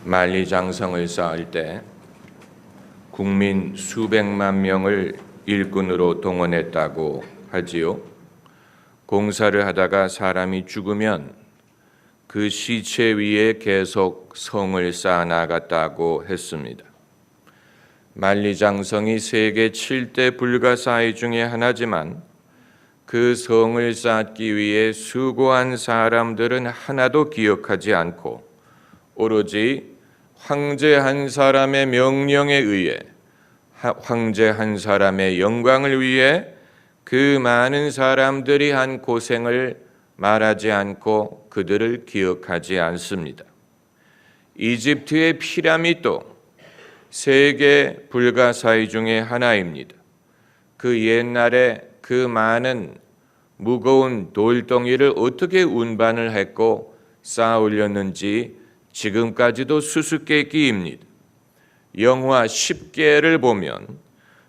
만리장성을 쌓을 때 국민 수백만 명을 일꾼으로 동원했다고 하지요. 공사를 하다가 사람이 죽으면 그 시체 위에 계속 성을 쌓아 나갔다고 했습니다. 만리장성이 세계 7대 불가사의 중에 하나지만 그 성을 쌓기 위해 수고한 사람들은 하나도 기억하지 않고 오로지 황제 한 사람의 명령에 의해 황제 한 사람의 영광을 위해 그 많은 사람들이 한 고생을 말하지 않고 그들을 기억하지 않습니다. 이집트의 피라미드도 세계 불가사의 중에 하나입니다. 그 옛날에 그 많은 무거운 돌덩이를 어떻게 운반을 했고 쌓아 올렸는지 지금까지도 수수께끼입니다. 영화 10개를 보면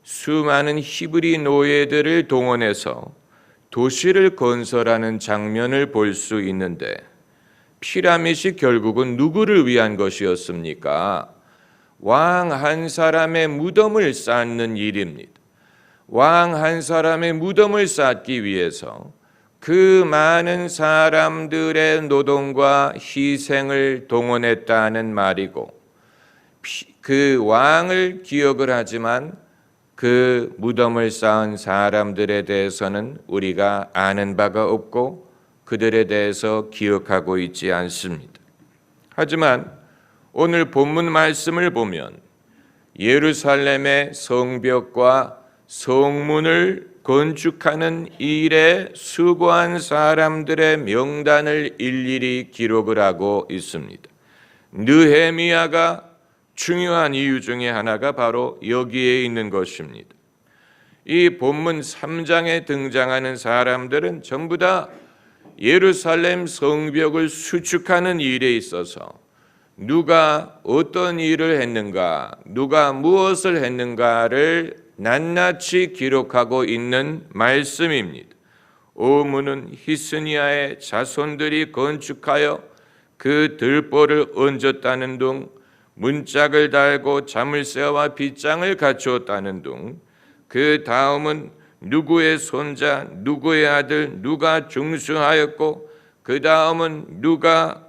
수많은 히브리 노예들을 동원해서 도시를 건설하는 장면을 볼 수 있는데 피라미드이 결국은 누구를 위한 것이었습니까? 왕 한 사람의 무덤을 쌓는 일입니다. 왕 한 사람의 무덤을 쌓기 위해서 그 많은 사람들의 노동과 희생을 동원했다는 말이고 그 왕을 기억을 하지만 그 무덤을 쌓은 사람들에 대해서는 우리가 아는 바가 없고 그들에 대해서 기억하고 있지 않습니다. 하지만 오늘 본문 말씀을 보면 예루살렘의 성벽과 성문을 건축하는 일에 수고한 사람들의 명단을 일일이 기록을 하고 있습니다. 느헤미야가 중요한 이유 중에 하나가 바로 여기에 있는 것입니다. 이 본문 3장에 등장하는 사람들은 전부 다 예루살렘 성벽을 수축하는 일에 있어서 누가 어떤 일을 했는가, 누가 무엇을 했는가를 낱낱이 기록하고 있는 말씀입니다. 오문은 히스니야의 자손들이 건축하여 그 들보를 얹었다는 둥, 문짝을 달고 자물쇠와 빗장을 갖추었다는 둥, 그 다음은 누구의 손자, 누구의 아들, 누가 중수하였고 그 다음은 누가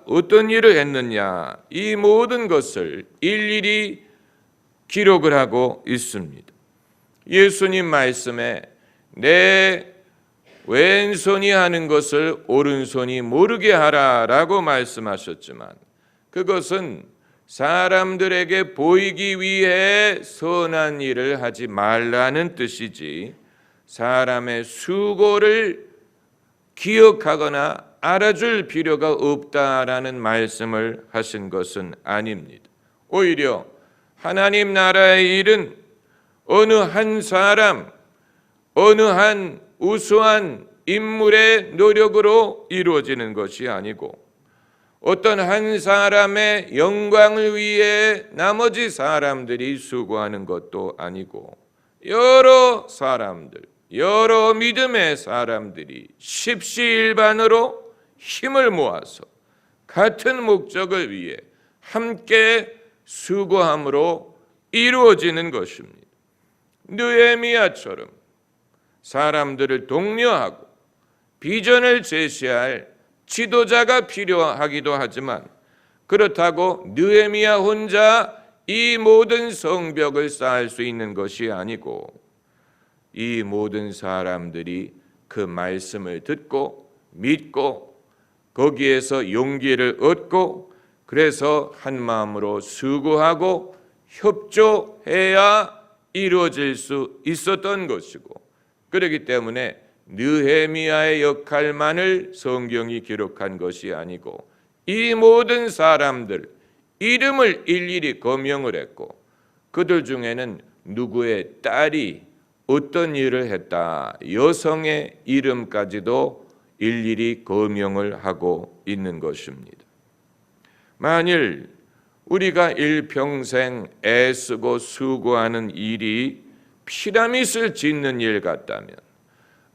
어떤 일을 했느냐, 이 모든 것을 일일이 기록을 하고 있습니다. 예수님 말씀에 내 왼손이 하는 것을 오른손이 모르게 하라라고 말씀하셨지만 그것은 사람들에게 보이기 위해 선한 일을 하지 말라는 뜻이지 사람의 수고를 기억하거나 알아줄 필요가 없다라는 말씀을 하신 것은 아닙니다. 오히려 하나님 나라의 일은 어느 한 사람, 어느 한 우수한 인물의 노력으로 이루어지는 것이 아니고 어떤 한 사람의 영광을 위해 나머지 사람들이 수고하는 것도 아니고 여러 사람들, 여러 믿음의 사람들이 십시일반으로 힘을 모아서 같은 목적을 위해 함께 수고함으로 이루어지는 것입니다. 느헤미야처럼 사람들을 독려하고 비전을 제시할 지도자가 필요하기도 하지만 그렇다고 느헤미야 혼자 이 모든 성벽을 쌓을 수 있는 것이 아니고 이 모든 사람들이 그 말씀을 듣고 믿고 거기에서 용기를 얻고 그래서 한 마음으로 수고하고 협조해야 이루어질 수 있었던 것이고 그렇기 때문에 느헤미야의 역할만을 성경이 기록한 것이 아니고 이 모든 사람들 이름을 일일이 거명을 했고 그들 중에는 누구의 딸이 어떤 일을 했다 여성의 이름까지도 일일이 거명을 하고 있는 것입니다. 만일 우리가 일평생 애쓰고 수고하는 일이 피라미드를 짓는 일 같다면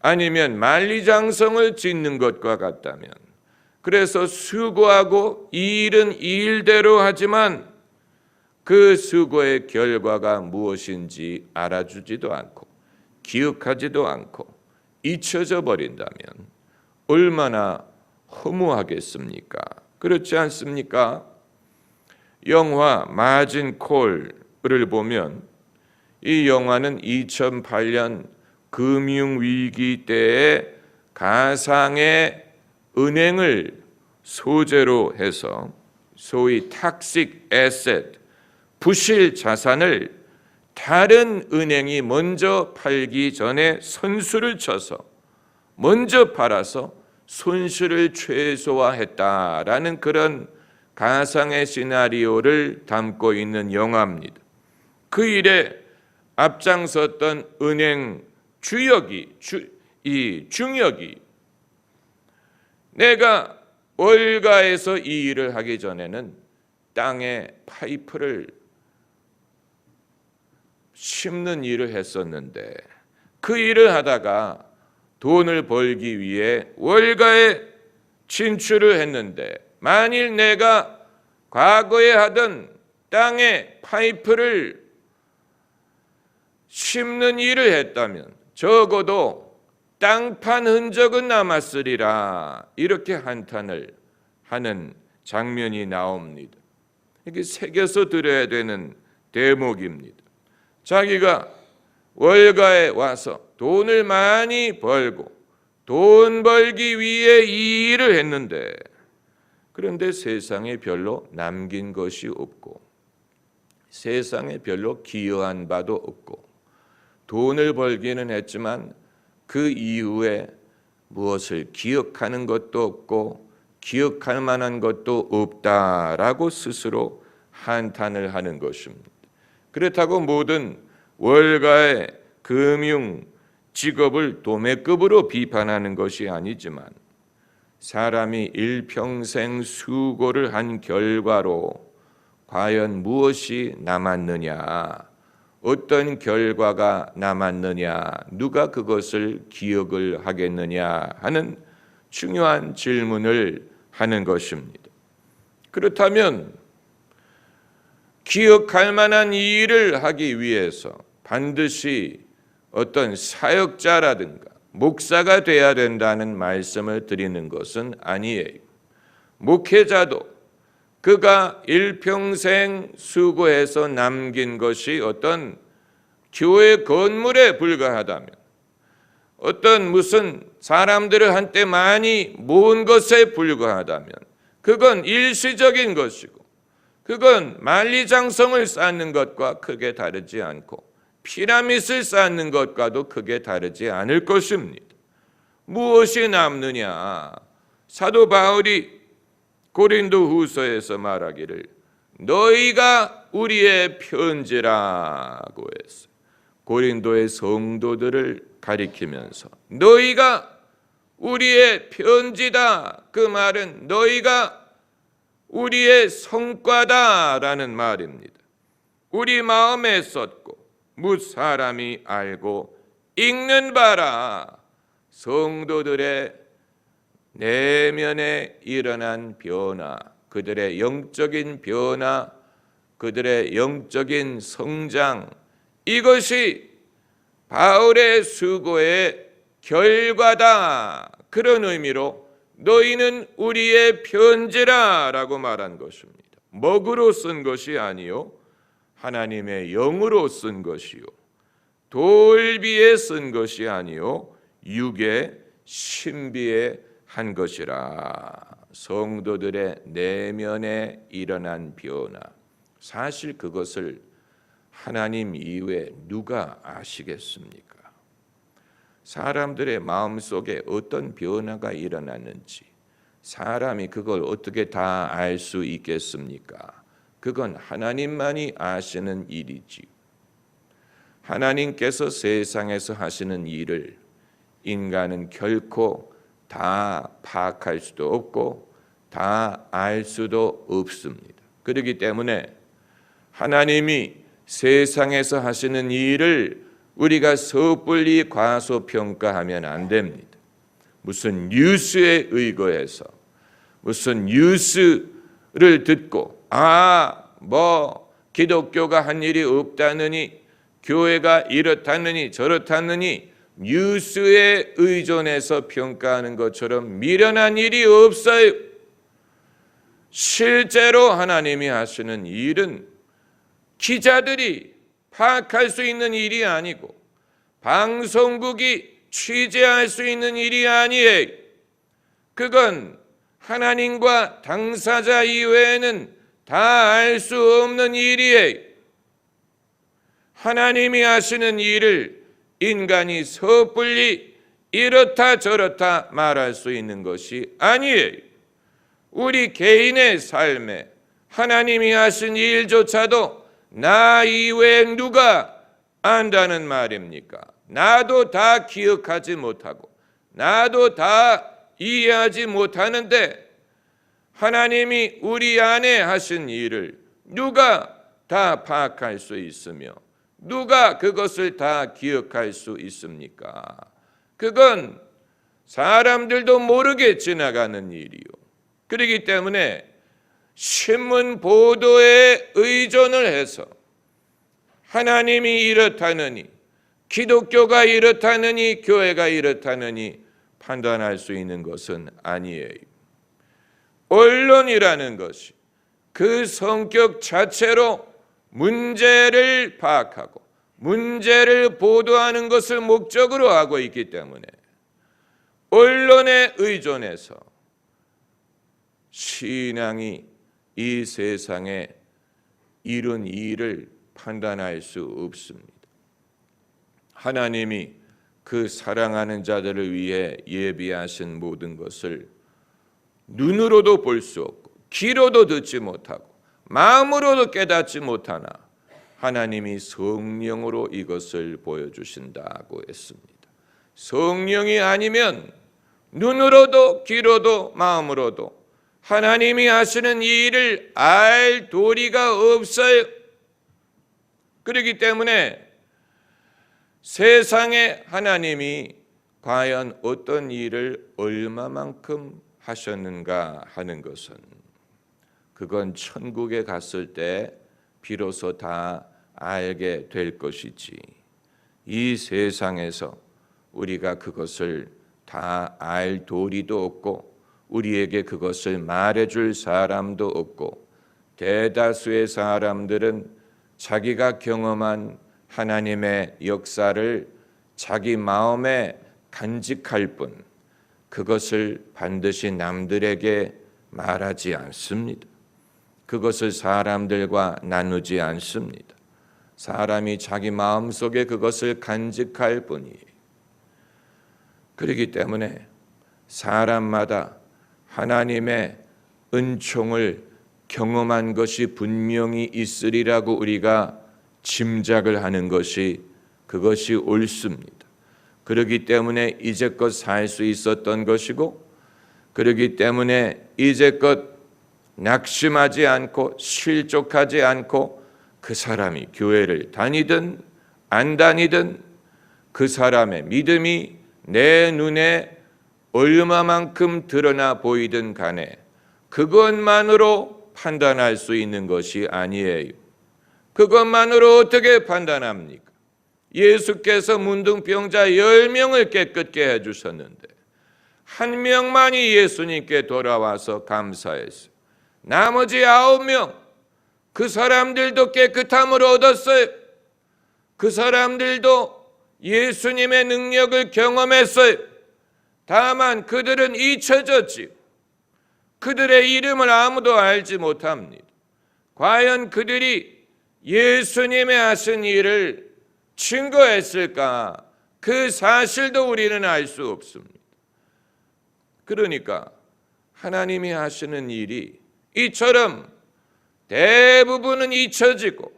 아니면 만리장성을 짓는 것과 같다면 그래서 수고하고 이 일은 이 일대로 하지만 그 수고의 결과가 무엇인지 알아주지도 않고 기억하지도 않고 잊혀져 버린다면 얼마나 허무하겠습니까? 그렇지 않습니까? 영화 마진 콜을 보면 이 영화는 2008년 금융위기 때의 가상의 은행을 소재로 해서 소위 탁식 에셋, 부실 자산을 다른 은행이 먼저 팔기 전에 선수를 쳐서 먼저 팔아서 손실을 최소화했다라는 그런 가상의 시나리오를 담고 있는 영화입니다. 그 일에 앞장섰던 은행 중역이 내가 월가에서 이 일을 하기 전에는 땅에 파이프를 심는 일을 했었는데 그 일을 하다가 돈을 벌기 위해 월가에 진출을 했는데 만일 내가 과거에 하던 땅에 파이프를 심는 일을 했다면 적어도 땅판 흔적은 남았으리라 이렇게 한탄을 하는 장면이 나옵니다. 이게 새겨서 들어야 되는 대목입니다. 자기가 월가에 와서 돈을 많이 벌고 돈 벌기 위해 이 일을 했는데 그런데 세상에 별로 남긴 것이 없고 세상에 별로 기여한 바도 없고 돈을 벌기는 했지만 그 이후에 무엇을 기억하는 것도 없고 기억할 만한 것도 없다라고 스스로 한탄을 하는 것입니다. 그렇다고 모든 월가의 금융 직업을 도매급으로 비판하는 것이 아니지만 사람이 일평생 수고를 한 결과로 과연 무엇이 남았느냐, 어떤 결과가 남았느냐, 누가 그것을 기억을 하겠느냐 하는 중요한 질문을 하는 것입니다. 그렇다면 기억할 만한 이 일을 하기 위해서 반드시 어떤 사역자라든가 목사가 돼야 된다는 말씀을 드리는 것은 아니에요. 목회자도 그가 일평생 수고해서 남긴 것이 어떤 교회 건물에 불과하다면 어떤 무슨 사람들을 한때 많이 모은 것에 불과하다면 그건 일시적인 것이고 그건 만리장성을 쌓는 것과 크게 다르지 않고 피라밋을 쌓는 것과도 크게 다르지 않을 것입니다. 무엇이 남느냐? 사도 바울이 고린도 후서에서 말하기를 너희가 우리의 편지라고 했어요. 고린도의 성도들을 가리키면서 너희가 우리의 편지다. 그 말은 너희가 우리의 성과다라는 말입니다. 우리 마음에 썼고 무 사람이 알고 읽는 바라. 성도들의 내면에 일어난 변화, 그들의 영적인 변화, 그들의 영적인 성장, 이것이 바울의 수고의 결과다. 그런 의미로 너희는 우리의 편지라라고 말한 것입니다. 먹으로 쓴 것이 아니요 하나님의 영으로 쓴 것이요 돌비에 쓴 것이 아니요 육의 신비에 한 것이라. 성도들의 내면에 일어난 변화, 사실 그것을 하나님 이외에 누가 아시겠습니까? 사람들의 마음속에 어떤 변화가 일어났는지 사람이 그걸 어떻게 다 알 수 있겠습니까? 그건 하나님만이 아시는 일이지. 하나님께서 세상에서 하시는 일을 인간은 결코 다 파악할 수도 없고 다 알 수도 없습니다. 그렇기 때문에 하나님이 세상에서 하시는 일을 우리가 섣불리 과소평가하면 안 됩니다. 무슨 뉴스에 의거해서 무슨 뉴스를 듣고 기독교가 한 일이 없다느니 교회가 이렇다느니 저렇다느니 뉴스에 의존해서 평가하는 것처럼 미련한 일이 없어요. 실제로 하나님이 하시는 일은 기자들이 파악할 수 있는 일이 아니고 방송국이 취재할 수 있는 일이 아니에요. 그건 하나님과 당사자 이외에는 다 알 수 없는 일이에요. 하나님이 하시는 일을 인간이 섣불리 이렇다 저렇다 말할 수 있는 것이 아니에요. 우리 개인의 삶에 하나님이 하신 일조차도 나 이외에 누가 안다는 말입니까? 나도 다 기억하지 못하고 나도 다 이해하지 못하는데 하나님이 우리 안에 하신 일을 누가 다 파악할 수 있으며 누가 그것을 다 기억할 수 있습니까? 그건 사람들도 모르게 지나가는 일이요. 그렇기 때문에 신문 보도에 의존을 해서 하나님이 이렇다느니 기독교가 이렇다느니 교회가 이렇다느니 판단할 수 있는 것은 아니에요. 언론이라는 것이 그 성격 자체로 문제를 파악하고 문제를 보도하는 것을 목적으로 하고 있기 때문에 언론에 의존해서 신앙이 이 세상에 이룬 일을 판단할 수 없습니다. 하나님이 그 사랑하는 자들을 위해 예비하신 모든 것을 눈으로도 볼 수 없고 귀로도 듣지 못하고 마음으로도 깨닫지 못하나 하나님이 성령으로 이것을 보여주신다고 했습니다. 성령이 아니면 눈으로도 귀로도 마음으로도 하나님이 하시는 이 일을 알 도리가 없어요. 그렇기 때문에 세상에 하나님이 과연 어떤 일을 얼마만큼 하셨는가 하는 것은 그건 천국에 갔을 때 비로소 다 알게 될 것이지 이 세상에서 우리가 그것을 다 알 도리도 없고 우리에게 그것을 말해줄 사람도 없고 대다수의 사람들은 자기가 경험한 하나님의 역사를 자기 마음에 간직할 뿐 그것을 반드시 남들에게 말하지 않습니다. 그것을 사람들과 나누지 않습니다. 사람이 자기 마음속에 그것을 간직할 뿐이에요. 그렇기 때문에 사람마다 하나님의 은총을 경험한 것이 분명히 있으리라고 우리가 짐작을 하는 것이 그것이 옳습니다. 그렇기 때문에 이제껏 살 수 있었던 것이고 그렇기 때문에 이제껏 낙심하지 않고 실족하지 않고 그 사람이 교회를 다니든 안 다니든 그 사람의 믿음이 내 눈에 얼마만큼 드러나 보이든 간에 그것만으로 판단할 수 있는 것이 아니에요. 그것만으로 어떻게 판단합니까? 예수께서 문둥병자 10명을 깨끗게 해주셨는데 한 명만이 예수님께 돌아와서 감사했어요. 나머지 9명 그 사람들도 깨끗함을 얻었어요. 그 사람들도 예수님의 능력을 경험했어요. 다만 그들은 잊혀졌지. 그들의 이름을 아무도 알지 못합니다. 과연 그들이 예수님의 하신 일을 증거했을까? 그 사실도 우리는 알 수 없습니다. 그러니까 하나님이 하시는 일이 이처럼 대부분은 잊혀지고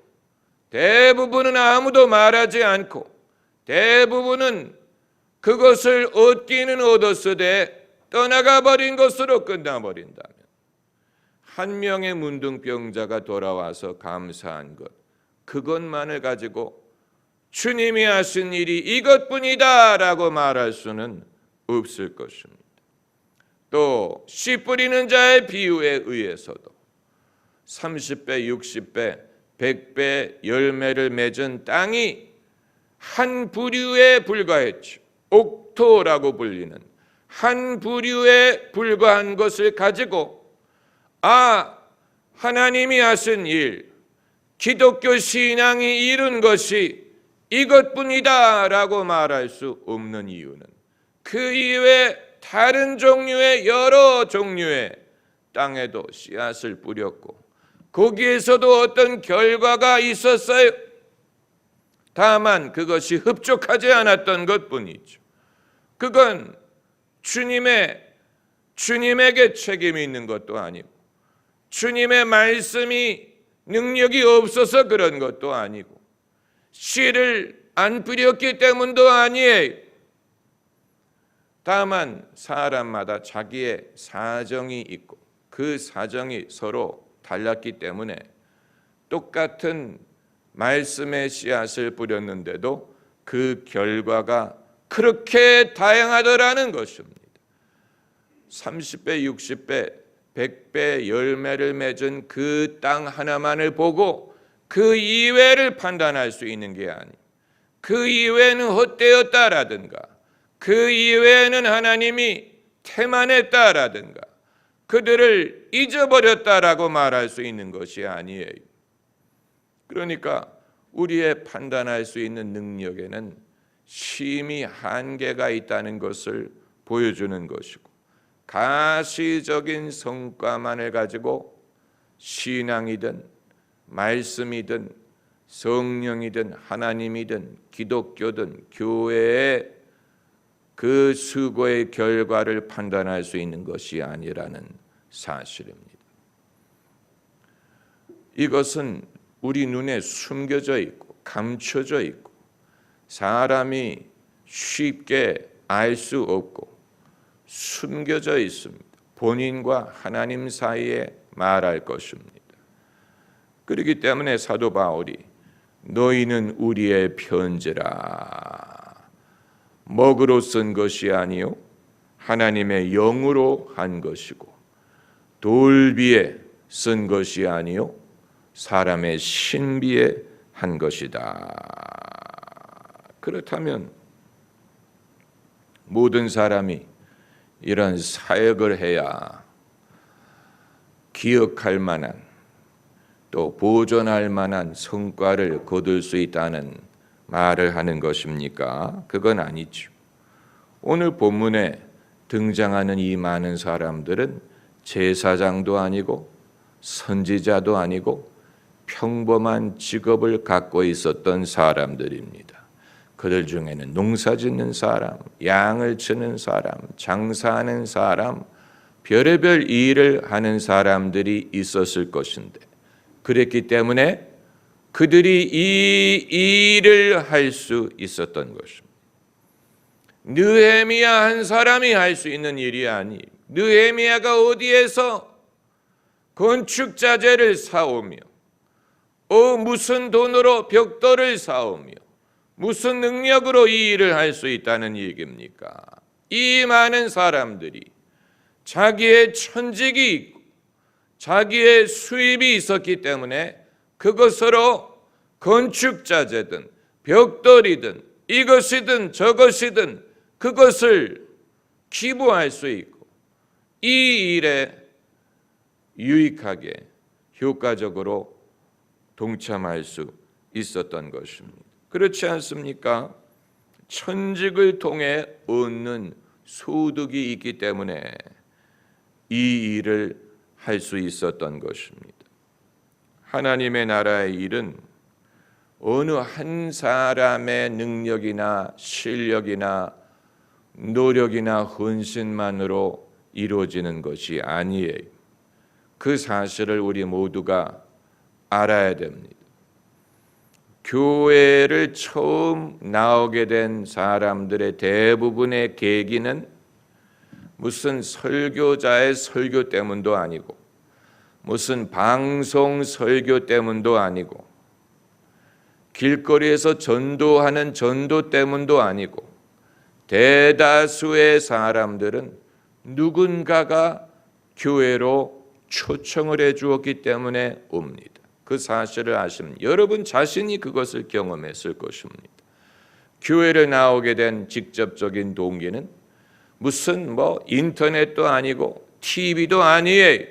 대부분은 아무도 말하지 않고 대부분은 그것을 얻기는 얻었으되 떠나가 버린 것으로 끝나버린다면 한 명의 문둥병자가 돌아와서 감사한 것 그것만을 가지고 주님이 하신 일이 이것뿐이다 라고 말할 수는 없을 것입니다. 또 씨 뿌리는 자의 비유에 의해서도 30배, 60배, 100배 열매를 맺은 땅이 한 부류에 불과했죠. 옥토라고 불리는 한 부류에 불과한 것을 가지고 하나님이 하신 일, 기독교 신앙이 이룬 것이 이것뿐이다 라고 말할 수 없는 이유는 그 이외에 다른 종류의 여러 종류의 땅에도 씨앗을 뿌렸고 거기에서도 어떤 결과가 있었어요. 다만 그것이 흡족하지 않았던 것뿐이죠. 그건 주님에게 책임이 있는 것도 아니고 주님의 말씀이 능력이 없어서 그런 것도 아니고 씨를 안 뿌렸기 때문도 아니에요. 다만 사람마다 자기의 사정이 있고 그 사정이 서로 달랐기 때문에 똑같은 말씀의 씨앗을 뿌렸는데도 그 결과가 그렇게 다양하더라는 것입니다. 30배, 60배, 100배 열매를 맺은 그 땅 하나만을 보고 그 이외를 판단할 수 있는 게 아니에요. 그 이외는 헛되었다라든가 그 이외에는 하나님이 태만했다라든가 그들을 잊어버렸다라고 말할 수 있는 것이 아니에요. 그러니까 우리의 판단할 수 있는 능력에는 심히 한계가 있다는 것을 보여주는 것이고 가시적인 성과만을 가지고 신앙이든 말씀이든 성령이든 하나님이든 기독교든 교회의 그 수고의 결과를 판단할 수 있는 것이 아니라는 사실입니다. 이것은 우리 눈에 숨겨져 있고 감춰져 있고 사람이 쉽게 알 수 없고 숨겨져 있습니다. 본인과 하나님 사이에 말할 것입니다. 그렇기 때문에 사도 바울이 너희는 우리의 편지라 먹으로 쓴 것이 아니요 하나님의 영으로 한 것이고 돌비에 쓴 것이 아니요 사람의 신비에 한 것이다. 그렇다면 모든 사람이 이런 사역을 해야 기억할 만한 또 보존할 만한 성과를 거둘 수 있다는 말을 하는 것입니까? 그건 아니죠. 오늘 본문에 등장하는 이 많은 사람들은 제사장도 아니고 선지자도 아니고 평범한 직업을 갖고 있었던 사람들입니다. 그들 중에는 농사 짓는 사람, 양을 치는 사람, 장사하는 사람, 별의별 일을 하는 사람들이 있었을 것인데 그랬기 때문에 그들이 이 일을 할 수 있었던 것입니다. 느헤미야 한 사람이 할 수 있는 일이 아니에요. 느헤미야가 어디에서 건축 자재를 사오며 무슨 돈으로 벽돌을 사오며 무슨 능력으로 이 일을 할 수 있다는 얘기입니까? 이 많은 사람들이 자기의 천직이 있고 자기의 수입이 있었기 때문에 그것으로 건축자재든 벽돌이든 이것이든 저것이든 그것을 기부할 수 있고 이 일에 유익하게 효과적으로 동참할 수 있었던 것입니다. 그렇지 않습니까? 천직을 통해 얻는 소득이 있기 때문에 이 일을 할 수 있었던 것입니다. 하나님의 나라의 일은 어느 한 사람의 능력이나 실력이나 노력이나 헌신만으로 이루어지는 것이 아니에요. 그 사실을 우리 모두가 알아야 됩니다. 교회를 처음 나오게 된 사람들의 대부분의 계기는 무슨 설교자의 설교 때문도 아니고 무슨 방송 설교 때문도 아니고 길거리에서 전도하는 전도 때문도 아니고 대다수의 사람들은 누군가가 교회로 초청을 해 주었기 때문에 옵니다. 그 사실을 아시면 여러분 자신이 그것을 경험했을 것입니다. 교회를 나오게 된 직접적인 동기는 무슨 인터넷도 아니고 TV도 아니에요.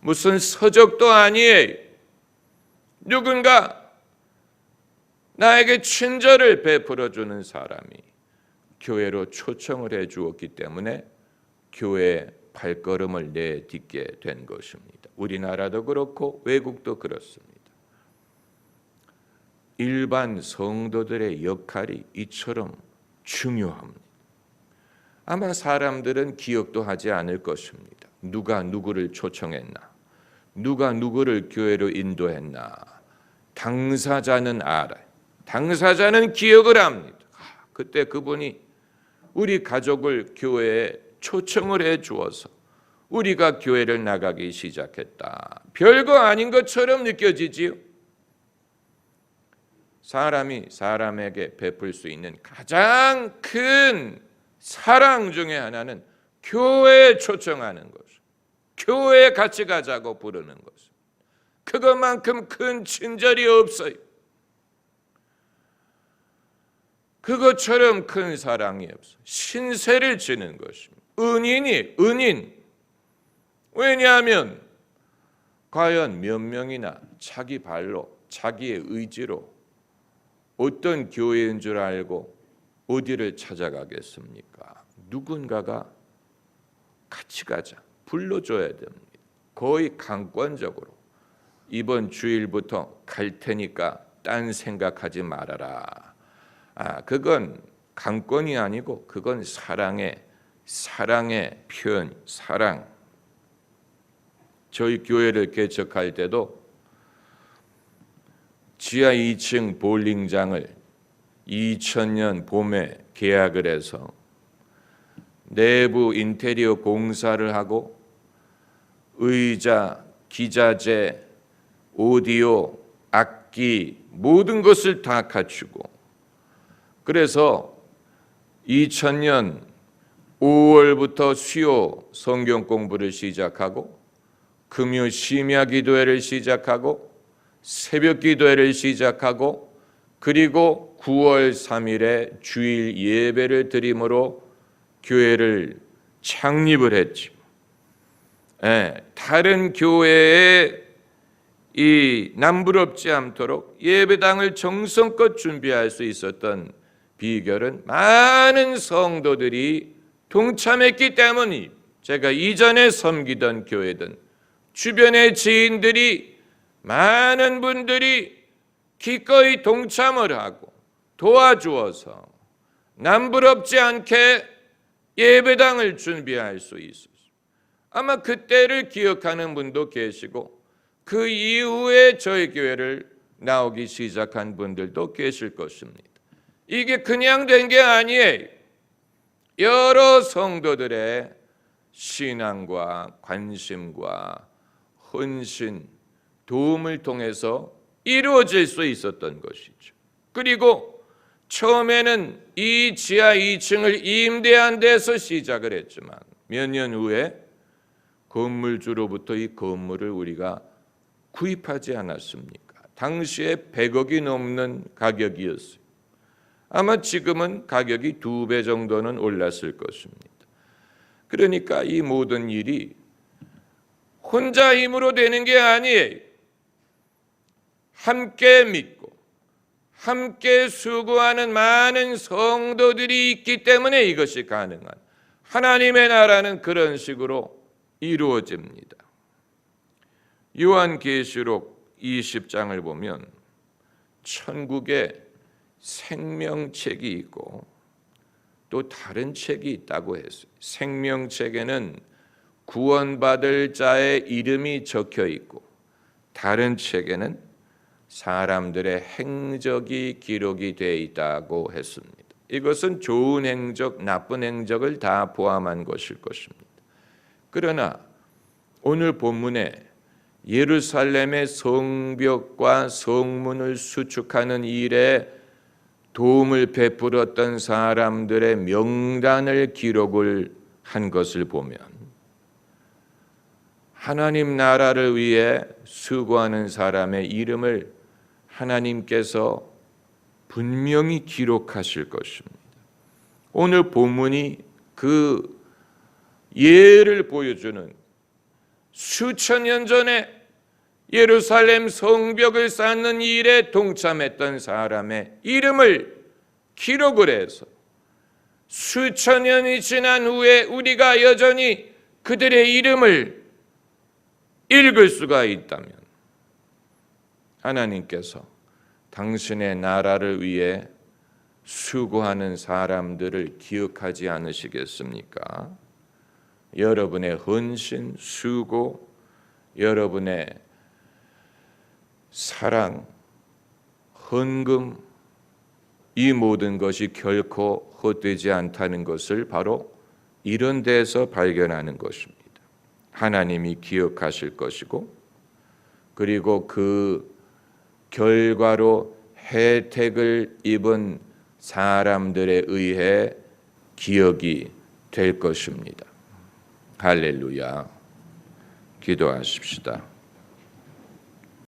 무슨 서적도 아니에요. 누군가 나에게 친절을 베풀어 주는 사람이 교회로 초청을 해 주었기 때문에 교회에 발걸음을 내딛게 된 것입니다. 우리나라도 그렇고 외국도 그렇습니다. 일반 성도들의 역할이 이처럼 중요합니다. 아마 사람들은 기억도 하지 않을 것입니다. 누가 누구를 초청했나? 누가 누구를 교회로 인도했나? 당사자는 알아요. 당사자는 기억을 합니다. 그때 그분이 우리 가족을 교회에 초청을 해 주어서 우리가 교회를 나가기 시작했다. 별거 아닌 것처럼 느껴지지요. 사람이 사람에게 베풀 수 있는 가장 큰 사랑 중에 하나는 교회에 초청하는 것, 교회에 같이 가자고 부르는 것. 그것만큼 큰 친절이 없어요. 그것처럼 큰 사랑이 없어요. 신세를 지는 것입니다. 은인. 왜냐하면 과연 몇 명이나 자기 발로 자기의 의지로 어떤 교회인 줄 알고 어디를 찾아가겠습니까? 누군가가 같이 가자 불러줘야 됩니다. 거의 강권적으로 이번 주일부터 갈 테니까 딴 생각하지 말아라. 그건 강권이 아니고 그건 사랑의 표현, 사랑. 저희 교회를 개척할 때도 지하 2층 볼링장을 2000년 봄에 계약을 해서 내부 인테리어 공사를 하고 의자, 기자재, 오디오, 악기 모든 것을 다 갖추고 그래서 2000년 5월부터 수요 성경 공부를 시작하고 금요 심야 기도회를 시작하고 새벽 기도회를 시작하고 그리고 9월 3일에 주일 예배를 드림으로 교회를 창립을 했죠. 다른 교회에 이 남부럽지 않도록 예배당을 정성껏 준비할 수 있었던 비결은 많은 성도들이 동참했기 때문이 제가 이전에 섬기던 교회든 주변의 지인들이 많은 분들이 기꺼이 동참을 하고 도와주어서 남부럽지 않게 예배당을 준비할 수 있었어요. 아마 그때를 기억하는 분도 계시고 그 이후에 저희 교회를 나오기 시작한 분들도 계실 것입니다. 이게 그냥 된 게 아니에요. 여러 성도들의 신앙과 관심과 헌신, 도움을 통해서 이루어질 수 있었던 것이죠. 그리고 처음에는 이 지하 2층을 임대한 데서 시작을 했지만 몇 년 후에 건물주로부터 이 건물을 우리가 구입하지 않았습니까? 당시에 100억이 넘는 가격이었어요. 아마 지금은 가격이 2배 정도는 올랐을 것입니다. 그러니까 이 모든 일이 혼자 힘으로 되는 게 아니에요. 함께 믿고 함께 수고하는 많은 성도들이 있기 때문에 이것이 가능한 하나님의 나라는 그런 식으로 이루어집니다. 요한계시록 20장을 보면 천국에 생명책이 있고 또 다른 책이 있다고 했어요. 생명책에는 구원받을 자의 이름이 적혀 있고 다른 책에는 사람들의 행적이 기록이 되어 있다고 했습니다. 이것은 좋은 행적, 나쁜 행적을 다 포함한 것일 것입니다. 그러나 오늘 본문에 예루살렘의 성벽과 성문을 수축하는 일에 도움을 베풀었던 사람들의 명단을 기록을 한 것을 보면 하나님 나라를 위해 수고하는 사람의 이름을 하나님께서 분명히 기록하실 것입니다. 오늘 본문이 그 예를 보여주는 수천 년 전에 예루살렘 성벽을 쌓는 일에 동참했던 사람의 이름을 기록을 해서 수천 년이 지난 후에 우리가 여전히 그들의 이름을 읽을 수가 있다면 하나님께서 당신의 나라를 위해 수고하는 사람들을 기억하지 않으시겠습니까? 여러분의 헌신, 수고, 여러분의 사랑, 헌금, 이 모든 것이 결코 헛되지 않다는 것을 바로 이런 데서 발견하는 것입니다. 하나님이 기억하실 것이고, 그리고 그 결과로 혜택을 입은 사람들에 의해 기억이 될 것입니다. 할렐루야. 기도하십시다.